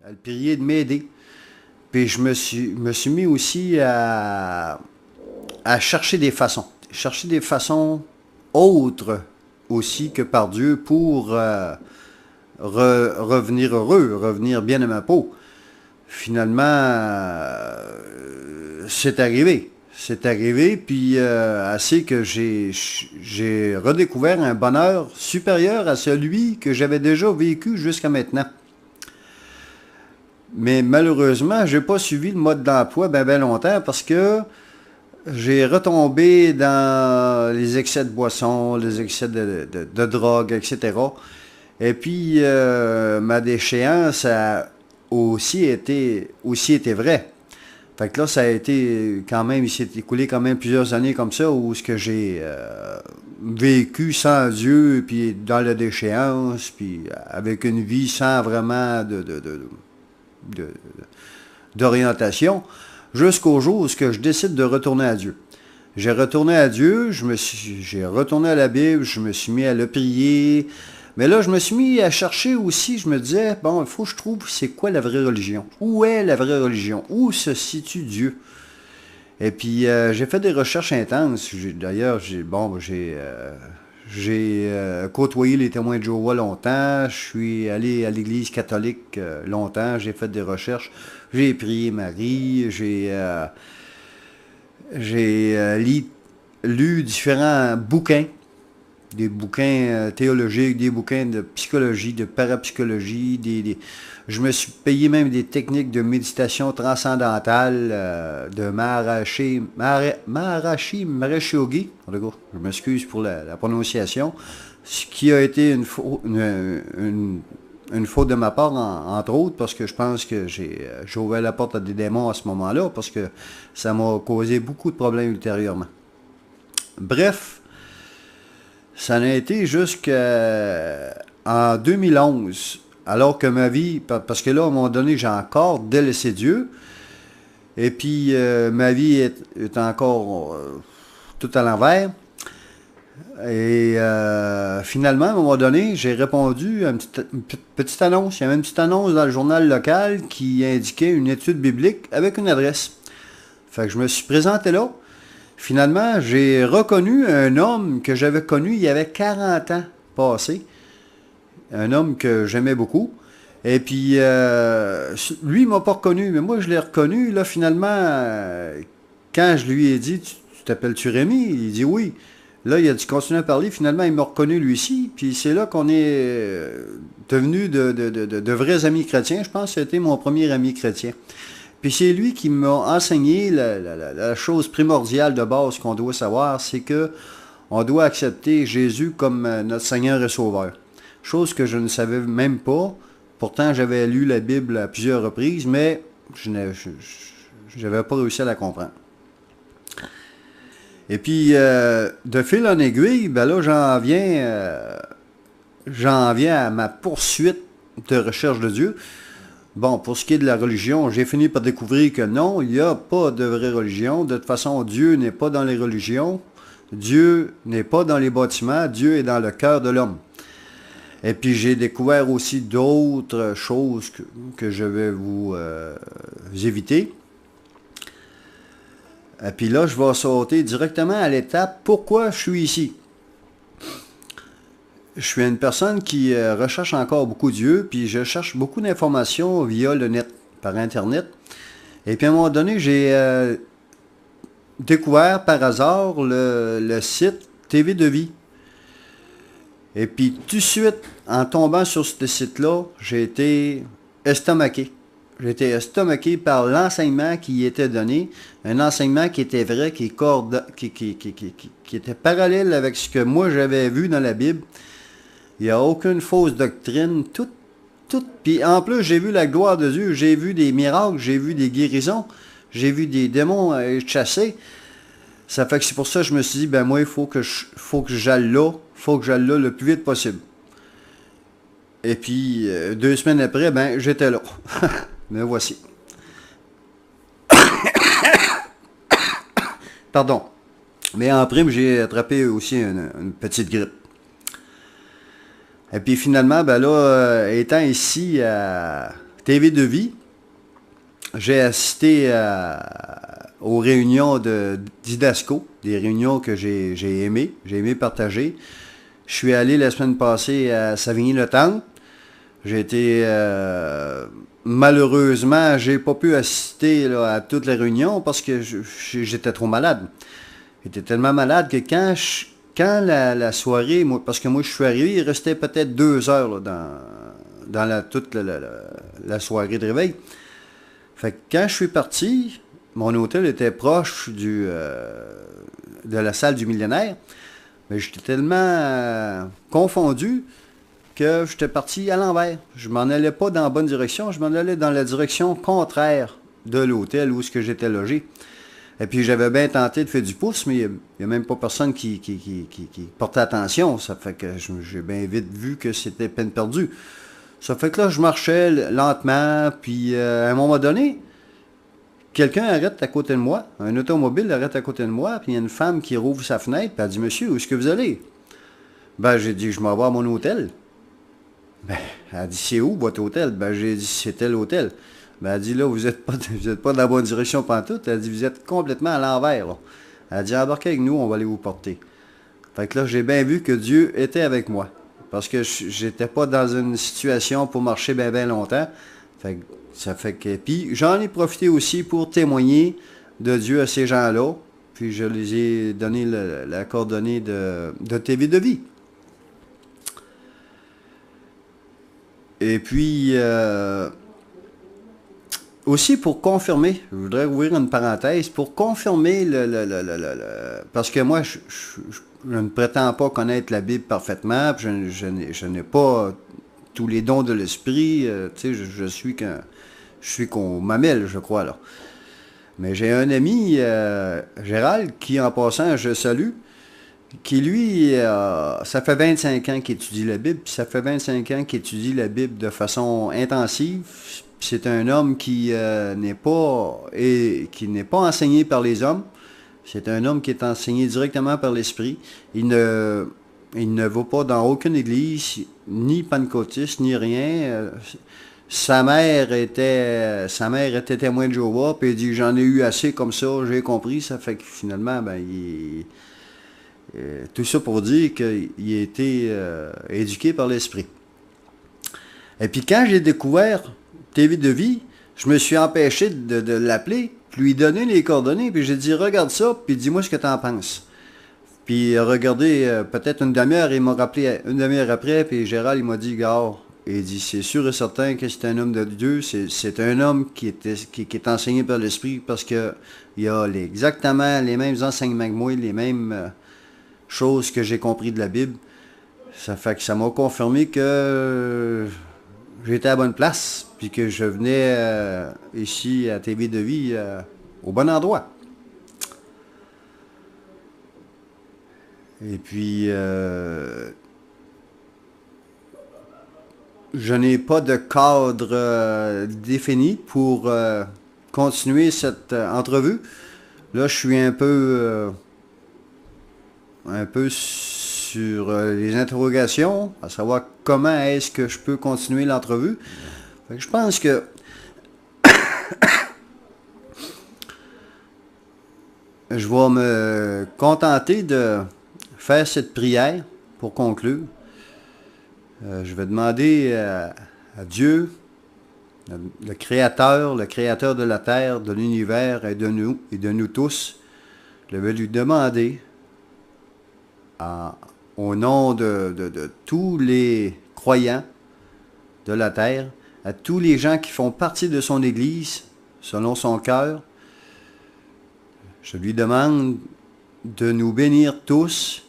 à le prier de m'aider. Puis je me suis mis aussi à chercher des façons autres aussi que par Dieu pour revenir heureux, revenir bien à ma peau. Finalement, c'est arrivé. C'est arrivé, puis assez que j'ai redécouvert un bonheur supérieur à celui que j'avais déjà vécu jusqu'à maintenant. Mais malheureusement, j'ai pas suivi le mode d'emploi bien longtemps parce que j'ai retombé dans les excès de boisson, les excès de drogue, etc. Et puis, ma déchéance a aussi été vraie. Fait que là, ça a été quand même, il s'est écoulé quand même plusieurs années comme ça où ce que j'ai vécu sans Dieu, puis dans la déchéance, puis avec une vie sans vraiment de- d'orientation, jusqu'au jour où ce que je décide de retourner à Dieu. J'ai retourné à Dieu, j'ai retourné à la Bible, je me suis mis à le prier. Mais là, je me suis mis à chercher aussi, je me disais, bon, il faut que je trouve c'est quoi la vraie religion. Où est la vraie religion? Où se situe Dieu? Et puis, j'ai fait des recherches intenses. D'ailleurs, j'ai côtoyé les témoins de Jéhovah longtemps. Je suis allé à l'église catholique longtemps. J'ai fait des recherches. J'ai prié Marie. J'ai lu différents bouquins, des bouquins théologiques, des bouquins de psychologie, de parapsychologie. Je me suis payé même des techniques de méditation transcendantale de Maharishi Mahesh Yogi. En tout cas, je m'excuse pour la prononciation. Ce qui a été une faute de ma part, entre autres, parce que je pense que j'ai ouvert la porte à des démons à ce moment-là, parce que ça m'a causé beaucoup de problèmes ultérieurement. Bref, ça en a été jusqu'en 2011, alors que ma vie, parce que là, à un moment donné, j'ai encore délaissé Dieu, et puis ma vie est encore tout à l'envers. Et finalement, à un moment donné, j'ai répondu à une petite annonce. Il y avait une petite annonce dans le journal local qui indiquait une étude biblique avec une adresse. Fait que je me suis présenté là. Finalement, j'ai reconnu un homme que j'avais connu il y avait 40 ans passé. Un homme que j'aimais beaucoup. Et puis, lui, il m'a pas reconnu, mais moi, je l'ai reconnu. Là, finalement, quand je lui ai dit, tu t'appelles-tu Rémi? Il dit oui. Là, il a dû continuer à parler. Finalement, il m'a reconnu lui aussi. Puis c'est là qu'on est devenus de vrais amis chrétiens. Je pense que c'était mon premier ami chrétien. Puis c'est lui qui m'a enseigné la chose primordiale de base qu'on doit savoir, c'est que on doit accepter Jésus comme notre Seigneur et Sauveur. Chose que je ne savais même pas. Pourtant, j'avais lu la Bible à plusieurs reprises, mais je n'avais pas réussi à la comprendre. Et puis, de fil en aiguille, ben là, j'en viens à ma poursuite de recherche de Dieu. Bon, pour ce qui est de la religion, j'ai fini par découvrir que non, il n'y a pas de vraie religion. De toute façon, Dieu n'est pas dans les religions. Dieu n'est pas dans les bâtiments. Dieu est dans le cœur de l'homme. Et puis j'ai découvert aussi d'autres choses que je vais vous éviter. Et puis là, je vais sauter directement à l'étape pourquoi je suis ici. Je suis une personne qui recherche encore beaucoup Dieu, puis je cherche beaucoup d'informations via le net, par Internet. Et puis à un moment donné, j'ai découvert par hasard le site TV de Vie. Et puis tout de suite, en tombant sur ce site-là, j'ai été estomaqué. J'ai été estomaqué par l'enseignement qui y était donné, un enseignement qui était vrai, qui était parallèle avec ce que moi j'avais vu dans la Bible. Il n'y a aucune fausse doctrine, tout. Puis en plus, j'ai vu la gloire de Dieu, j'ai vu des miracles, j'ai vu des guérisons, j'ai vu des démons chassés. Ça fait que c'est pour ça que je me suis dit, ben moi, il faut que j'aille là, le plus vite possible. Et puis, 2 semaines après, ben j'étais là. Me voici. Pardon. Mais en prime, j'ai attrapé aussi une petite grippe. Et puis finalement, ben là, étant ici à TV de vie, j'ai assisté aux réunions d'Idasco, des réunions que j'ai aimé partager. Je suis allé la semaine passée à Savigny-le-Temple. J'ai été, malheureusement, j'ai pas pu assister là, à toutes les réunions parce que j'étais trop malade. J'étais tellement malade que quand la soirée, parce que moi je suis arrivé, il restait peut-être 2 heures là, dans toute la soirée de réveil. Fait que quand je suis parti, mon hôtel était proche de la salle du millénaire, mais j'étais tellement confondu que j'étais parti à l'envers. Je m'en allais pas dans la bonne direction, je m'en allais dans la direction contraire de l'hôtel où j'étais logé. Et puis j'avais bien tenté de faire du pouce, mais il n'y a même pas personne qui portait attention. Ça fait que j'ai bien vite vu que c'était peine perdue. Ça fait que là, je marchais lentement, puis à un moment donné, quelqu'un arrête à côté de moi, un automobile arrête à côté de moi, puis il y a une femme qui rouvre sa fenêtre, puis elle dit « Monsieur, où est-ce que vous allez? » Ben, j'ai dit « Je m'en vais à mon hôtel. » Ben, elle dit « C'est où votre hôtel? » Ben, j'ai dit « C'était l'hôtel. » Ben, elle dit « Là, vous êtes pas dans la bonne direction pantoute. » Elle dit « Vous êtes complètement à l'envers. » Là. Elle dit « Embarquez avec nous, on va aller vous porter. » Fait que là, j'ai bien vu que Dieu était avec moi. Parce que j'étais pas dans une situation pour marcher bien longtemps. Fait que, ça fait que. Puis j'en ai profité aussi pour témoigner de Dieu à ces gens-là. Puis je les ai donné la coordonnée de TV de vie. Et puis aussi pour confirmer, je voudrais ouvrir une parenthèse, pour confirmer parce que moi, je ne prétends pas connaître la Bible parfaitement, puis je n'ai pas tous les dons de l'esprit, tu sais, je suis qu'on mamelle, je crois, là. Mais j'ai un ami, Gérald, qui, en passant, je salue, qui, lui, ça fait 25 ans qu'il étudie la Bible, puis ça fait 25 ans qu'il étudie la Bible de façon intensive. C'est un homme qui n'est pas enseigné par les hommes. C'est un homme qui est enseigné directement par l'Esprit. Il ne va pas dans aucune église, ni pentecôtiste, ni rien. Sa mère était témoin de Jéhovah, puis il dit j'en ai eu assez comme ça, j'ai compris. Ça fait que finalement, ben, tout ça pour dire qu'il a été éduqué par l'Esprit. Et puis quand j'ai découvert TV de vie, je me suis empêché de l'appeler, puis lui donner les coordonnées, puis j'ai dit regarde ça, puis dis-moi ce que tu en penses. Puis regardez, peut-être une demi-heure, il m'a rappelé une demi-heure après, puis Gérald, il m'a dit gars, il dit c'est sûr et certain que c'est un homme de Dieu, c'est un homme qui est enseigné par l'Esprit, parce que il a exactement les mêmes enseignements que moi, les mêmes choses que j'ai compris de la Bible. Ça fait que ça m'a confirmé que j'étais à la bonne place, puis que je venais ici à TV de vie au bon endroit. Et puis, je n'ai pas de cadre défini pour continuer cette entrevue. Là, je suis un peu sur les interrogations, à savoir comment est-ce que je peux continuer l'entrevue. Je pense que je vais me contenter de faire cette prière pour conclure. Je vais demander à Dieu, le Créateur de la terre, de l'univers et de nous tous, je vais lui demander au nom de tous les croyants de la terre, à tous les gens qui font partie de son Église, selon son cœur, je lui demande de nous bénir tous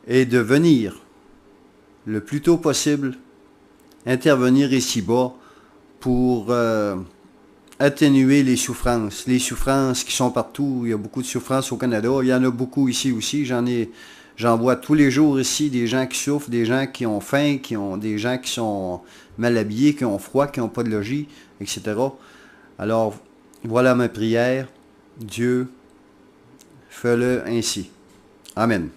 et de venir le plus tôt possible intervenir ici-bas pour atténuer les souffrances qui sont partout. Il y a beaucoup de souffrances au Canada, il y en a beaucoup ici aussi, j'en vois tous les jours ici des gens qui souffrent, des gens qui ont faim, des gens qui sont mal habillés, qui ont froid, qui n'ont pas de logis, etc. Alors, voilà ma prière. Dieu, fais-le ainsi. Amen.